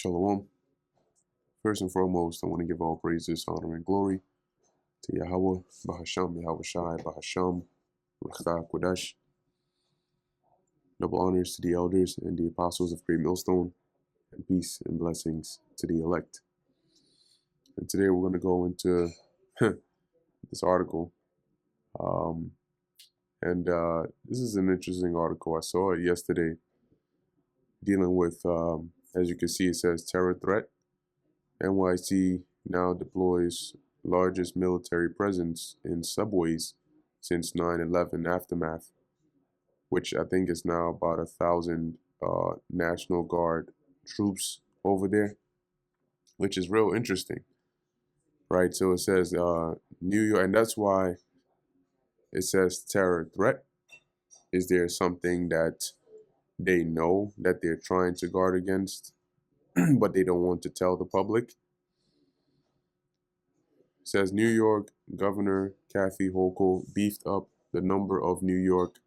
Shalom. First and foremost, I want to give all praises, honor, and glory to Yahweh, Bahasham, Yahweh Shai, Bahasham, Ruchta Kodesh. Double honors to the elders and the apostles of Great Millstone, and peace and blessings to the elect. And today we're going to go into this article. This is an interesting article. I saw it yesterday dealing with, as you can see, it says terror threat. NYC now deploys largest military presence in subways since 9/11 aftermath, which I think is now about 1,000 National Guard troops over there, which is real interesting, right? So it says New York, and that's why it says terror threat. Is there something that they know that they're trying to guard against, but they don't want to tell the public? It says New York Governor Kathy Hochul beefed up the number of New York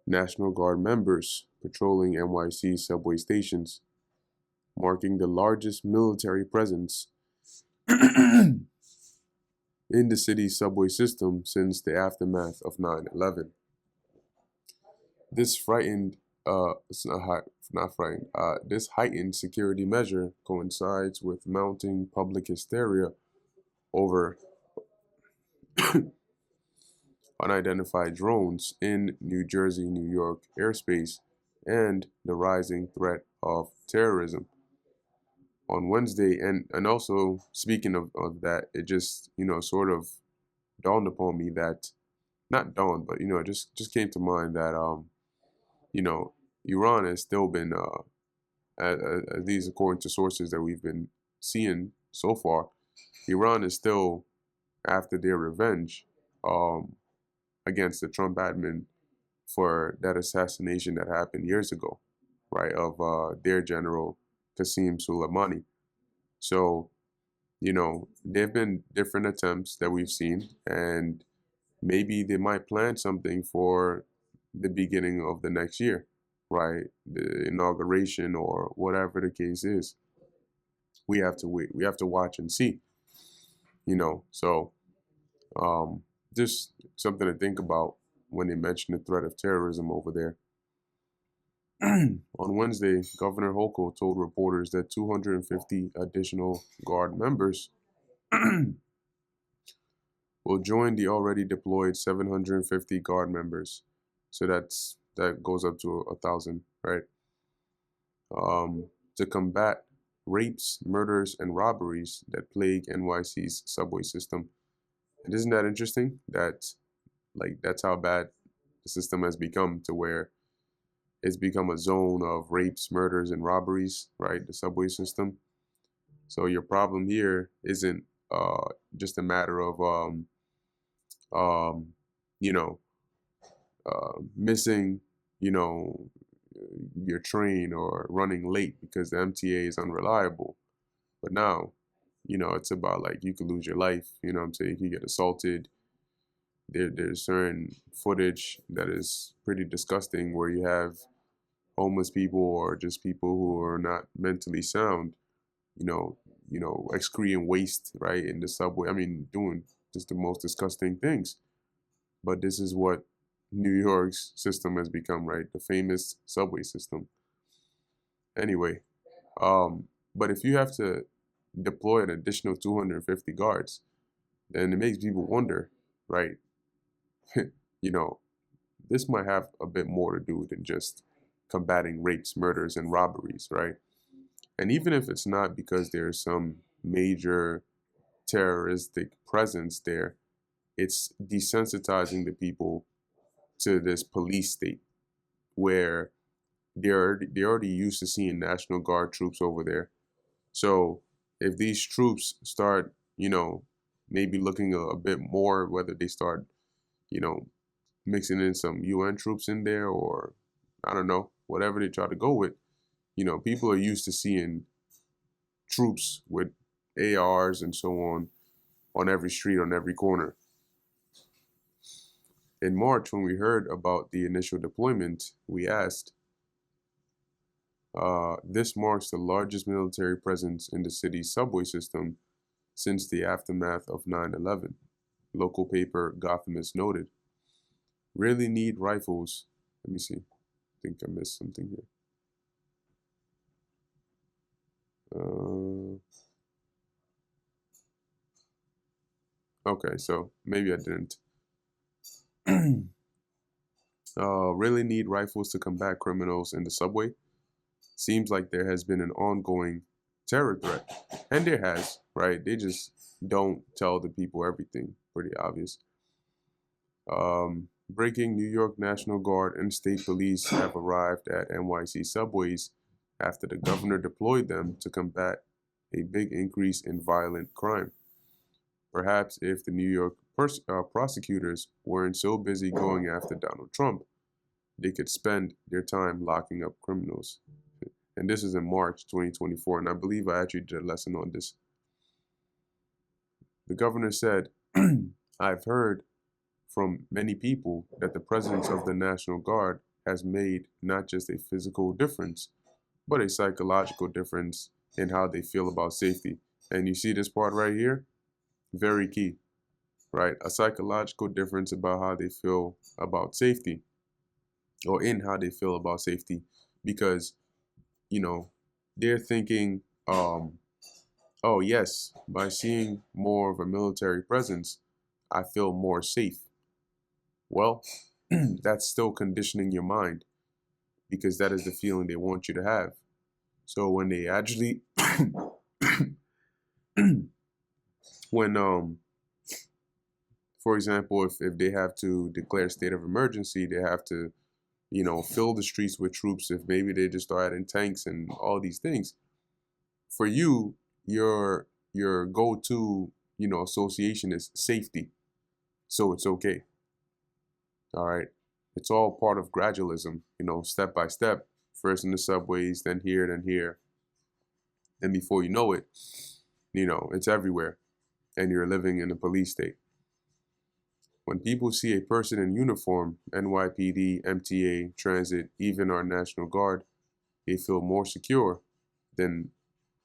National Guard members patrolling NYC subway stations, marking the largest military presence in the city's subway system since the aftermath of 9/11. This frightened, this heightened security measure coincides with mounting public hysteria over unidentified drones in New Jersey, New York airspace, and the rising threat of terrorism. On Wednesday, and also speaking of that, it just, sort of dawned upon me that, not dawned, but, it just came to mind that, Iran has still been, these according to sources that we've been seeing so far, Iran is still after their revenge, against the Trump admin for that assassination that happened years ago, right, of their general Qasem Soleimani. So, there have been different attempts that we've seen, and maybe they might plan something for the beginning of the next year, right? The inauguration or whatever the case is. We have to wait. We have to watch and see, So, just something to think about when they mention the threat of terrorism over there. On Wednesday, Governor Hochul told reporters that 250 additional Guard members will join the already deployed 750 Guard members. So that goes up to 1,000, right? To combat rapes, murders, and robberies that plague NYC's subway system. And isn't that interesting? That's how bad the system has become, to where it's become a zone of rapes, murders, and robberies, right? The subway system. So your problem here isn't just a matter of missing, your train or running late because the MTA is unreliable. But now, it's about, like, you could lose your life. You know what I'm saying? You could get assaulted. There's certain footage that is pretty disgusting where you have homeless people or just people who are not mentally sound, excreting waste, right, in the subway. I mean, doing just the most disgusting things. But this is what New York's system has become, right? The famous subway system. Anyway, but if you have to deploy an additional 250 guards, then it makes people wonder, right? This might have a bit more to do than just combating rapes, murders, and robberies, right? And even if it's not because there's some major terroristic presence there, it's desensitizing the people to this police state where they're already used to seeing National Guard troops over there. So if these troops start, maybe looking a bit more, whether they start, mixing in some UN troops in there, or I don't know, whatever they try to go with, people are used to seeing troops with ARs and so on every street, on every corner. In March, when we heard about the initial deployment, we asked, This marks the largest military presence in the city's subway system since the aftermath of 9/11. Local paper Gothamist noted. Really need rifles. Let me see. I think I missed something here. Okay, so maybe I didn't. Really need rifles to combat criminals in the subway. Seems like there has been an ongoing terror threat. And there has, right? They just don't tell the people everything. Pretty obvious. Breaking New York National Guard and state police have arrived at NYC subways after the governor deployed them to combat a big increase in violent crime. Perhaps if the New York prosecutors weren't so busy going after Donald Trump, they could spend their time locking up criminals. And this is in March 2024, and I believe I actually did a lesson on this. The governor said, I've heard from many people that the presence of the National Guard has made not just a physical difference, but a psychological difference in how they feel about safety. And you see this part right here? Very key, right? A psychological difference about how they feel about safety, or in how they feel about safety, because, you know, they're thinking, oh, yes, by seeing more of a military presence, I feel more safe. Well, that's still conditioning your mind, because that is the feeling they want you to have. So when they actually, when, for example, if they have to declare state of emergency, they have to, fill the streets with troops. If maybe they just start adding tanks and all these things, for you, your go-to, association is safety. So it's okay. All right. It's all part of gradualism, step by step. First in the subways, then here, then here. And before you know it, it's everywhere. And you're living in a police state. When people see a person in uniform, NYPD, MTA, Transit, even our National Guard, they feel more secure than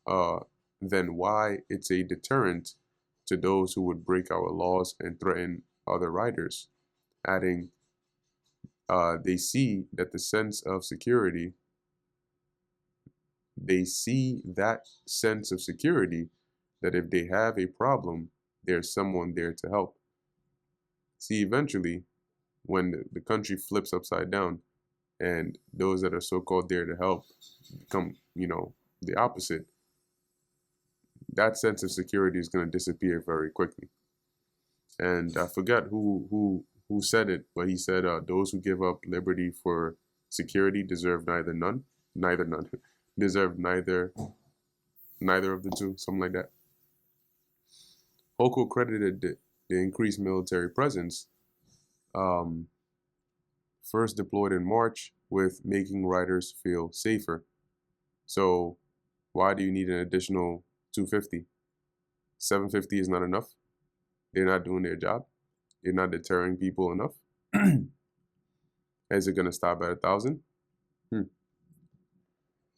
why it's a deterrent to those who would break our laws and threaten other riders. Adding, they see that the sense of security, they see that sense of security that if they have a problem, there's someone there to help. See, eventually, when the country flips upside down and those that are so-called there to help become, the opposite, that sense of security is going to disappear very quickly. And I forgot who said it, but he said, those who give up liberty for security deserve neither none, deserve neither of the two, something like that. Hochul credited the increased military presence, first deployed in March, with making riders feel safer. So why do you need an additional 250? 750 is not enough. They're not doing their job. They're not deterring people enough. Is it going to stop at 1,000?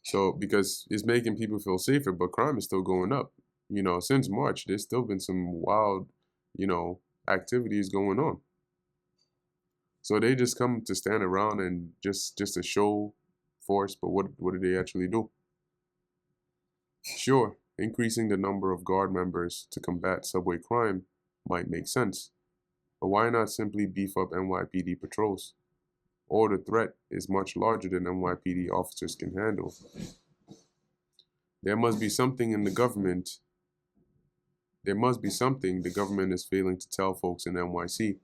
So because it's making people feel safer, but crime is still going up. Since March, there's still been some wild, activities going on. So they just come to stand around and just to show force, but what do they actually do? Sure, increasing the number of guard members to combat subway crime might make sense, but why not simply beef up NYPD patrols? Or the threat is much larger than NYPD officers can handle. There must be something the government is failing to tell folks in NYC,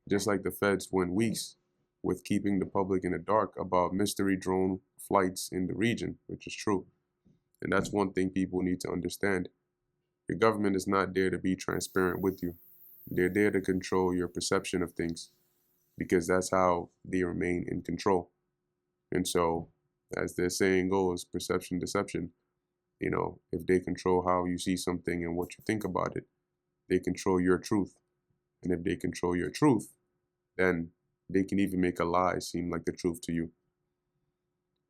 just like the feds went weeks with keeping the public in the dark about mystery drone flights in the region, which is true. And that's one thing people need to understand. Your government is not there to be transparent with you. They're there to control your perception of things, because that's how they remain in control. And so, as their saying goes, perception, deception, if they control how you see something and what you think about it, they control your truth. And if they control your truth, then they can even make a lie seem like the truth to you.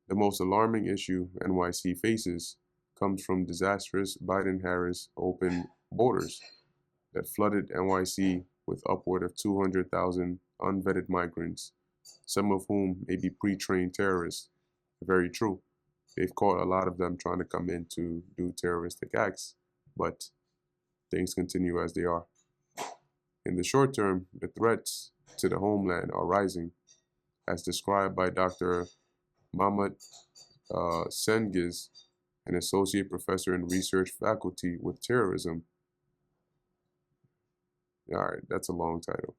The most alarming issue NYC faces comes from disastrous Biden-Harris open borders that flooded NYC with upward of 200,000 unvetted migrants, some of whom may be pre-trained terrorists. Very true. They've caught a lot of them trying to come in to do terroristic acts, but things continue as they are. In the short term, the threats to the homeland are rising, as described by Dr. Mahmoud Sengiz, an associate professor and research faculty with terrorism. All right, that's a long title.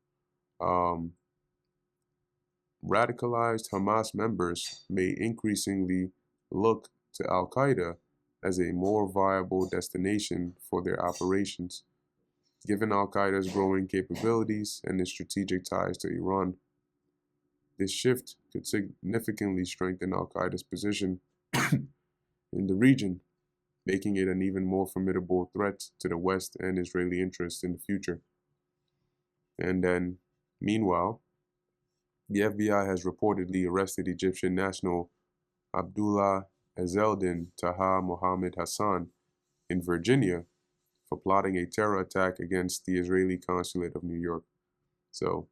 Radicalized Hamas members may increasingly look to Al Qaeda as a more viable destination for their operations, given Al Qaeda's growing capabilities and its strategic ties to Iran. This shift could significantly strengthen Al Qaeda's position in the region, making it an even more formidable threat to the West and Israeli interests in the future. And then, meanwhile, the FBI has reportedly arrested Egyptian national Abdullah Ezeldin Taha Mohammed Hassan in Virginia for plotting a terror attack against the Israeli consulate of New York. So,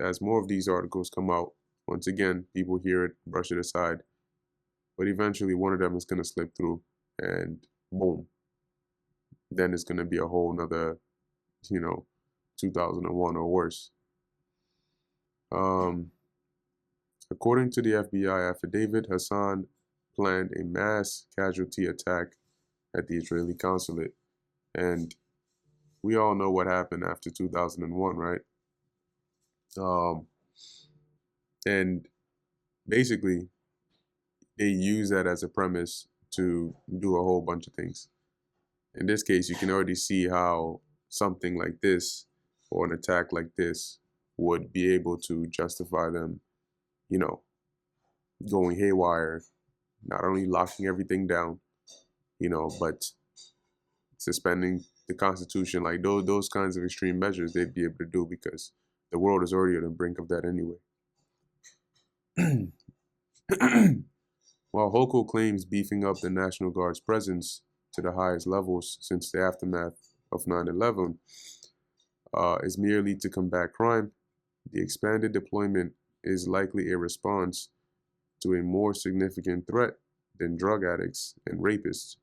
as more of these articles come out, once again, people hear it, brush it aside, but eventually one of them is going to slip through and boom, then it's going to be a whole nother, 2001 or worse. According to the FBI affidavit, Hassan planned a mass casualty attack at the Israeli consulate. And we all know what happened after 2001, right? And basically, they use that as a premise to do a whole bunch of things. In this case, you can already see how something like this or an attack like this would be able to justify them, going haywire, not only locking everything down, but suspending the Constitution, like those kinds of extreme measures they'd be able to do because the world is already on the brink of that anyway. While Hochul claims beefing up the National Guard's presence to the highest levels since the aftermath of 9/11 is merely to combat crime, the expanded deployment is likely a response to a more significant threat than drug addicts and rapists,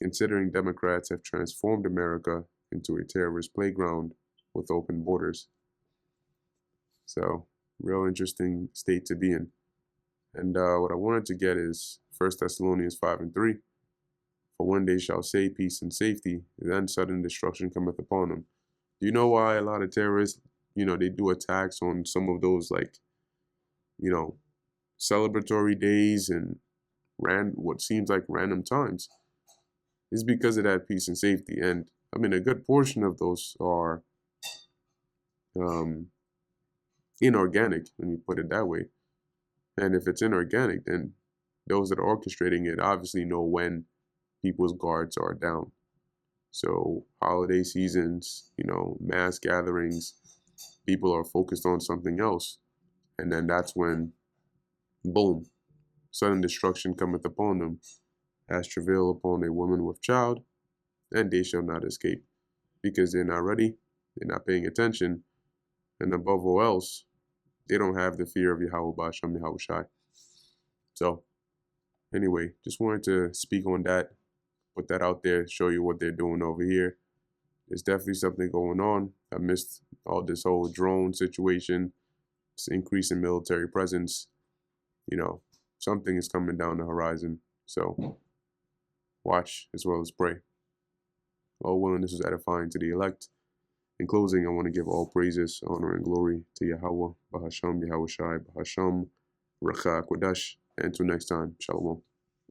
considering Democrats have transformed America into a terrorist playground with open borders. So, real interesting state to be in. And what I wanted to get is 1 Thessalonians 5:3. For when they shall say peace and safety, then sudden destruction cometh upon them. Do you know why a lot of terrorists, they do attacks on some of those, celebratory days and what seems like random times? It's because of that peace and safety. And I mean, a good portion of those are inorganic, let me put it that way. And if it's inorganic, then those that are orchestrating it obviously know when people's guards are down. So holiday seasons, mass gatherings, people are focused on something else. And then that's when, boom, sudden destruction cometh upon them, as travail upon a woman with child, and they shall not escape, because they're not ready, they're not paying attention, and above all else, they don't have the fear of Yahweh Ba'ashem Yahweh Shai. So, anyway, just wanted to speak on that, put that out there, show you what they're doing over here. There's definitely something going on. I missed all this whole drone situation, this increase in military presence. Something is coming down the horizon. So, watch as well as pray. All willing, this is edifying to the elect. In closing, I want to give all praises, honor, and glory to Yahweh, Bahasham, Yahweh Shai, Bahasham, Racha, Kodash, and until next time, Shalom.